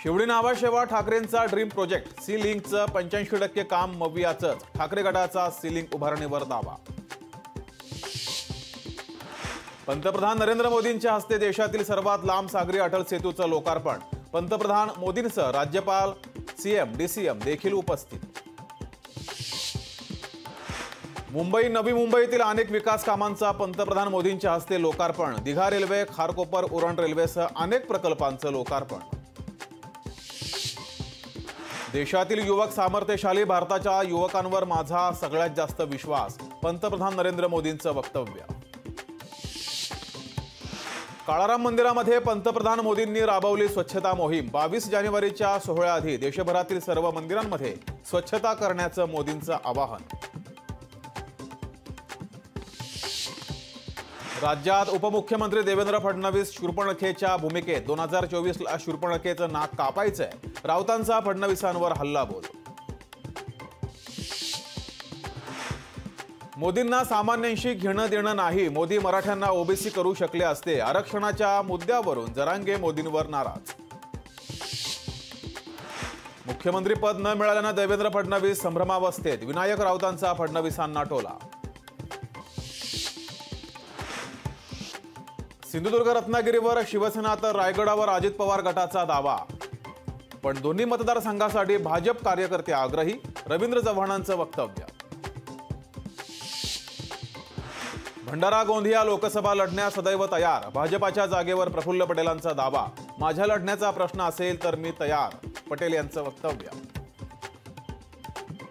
शिवडी नावाशेवा ठाकरेंचा dream project sea लिंकचं 85% काम मवियाचंच. ठाकरे गटाचा सी लिंक उभारणीवर दावा. पंतप्रधान नरेंद्र मोदींच्या हस्ते देशातील सर्वात लांब सागरी अटल सेतूचं लोकार्पण. पंतप्रधान मोदींसह राज्यपाल, सीएम, डीसीएम देखील उपस्थित. मुंबई नवी मुंबईतील अनेक विकास कामांचा पंतप्रधान मोदींच्या हस्ते लोकार्पण. दिघा रेल्वे, खारकोपर उरण रेल्वेसह अनेक प्रकल्पांचं लोकार्पण. देशातील युवक सामर्थ्यशाली, भारताच्या युवकांवर माझा सगळ्यात जास्त विश्वास. पंतप्रधान नरेंद्र मोदींचं वक्तव्य. काळाराम मंदिरामध्ये पंतप्रधान मोदींनी राबवली स्वच्छता मोहीम. 22 जानेवारीच्या सोहळ्याआधी देशभरातील सर्व मंदिरांमध्ये स्वच्छता करण्याचं मोदींचं आवाहन. राज्यात उपमुख्यमंत्री देवेंद्र फडणवीस शूर्पणखेच्या भूमिकेत. 2024ला शूर्पणखेचं नाक कापायचंय. राऊतांचा फडणवीसांवर हल्लाबोल. मोदींना सामान्यांशी घेणं देणं नाही. मोदी मराठ्यांना ओबीसी करू शकले असते. आरक्षणाच्या मुद्द्यावरून जरांगे मोदींवर नाराज. मुख्यमंत्रीपद न मिळाल्यानं देवेंद्र फडणवीस संभ्रमावस्थेत. विनायक राऊतांचा फडणवीसांना टोला. सिंधुदुर्ग रत्नागिरीवर शिवसेना तर रायगडावर अजित पवार गटाचा दावा. पण दोन्ही मतदारसंघासाठी भाजप कार्यकर्ते आग्रही. रवींद्र चव्हाणांचं वक्तव्य. भंडारा गोंदिया लोकसभा लढण्यास सदैव तयार. भाजपाच्या जागेवर प्रफुल्ल पटेलांचा दावा. माझ्या लढण्याचा प्रश्न असेल तर मी तयार. पटेल यांचं वक्तव्य.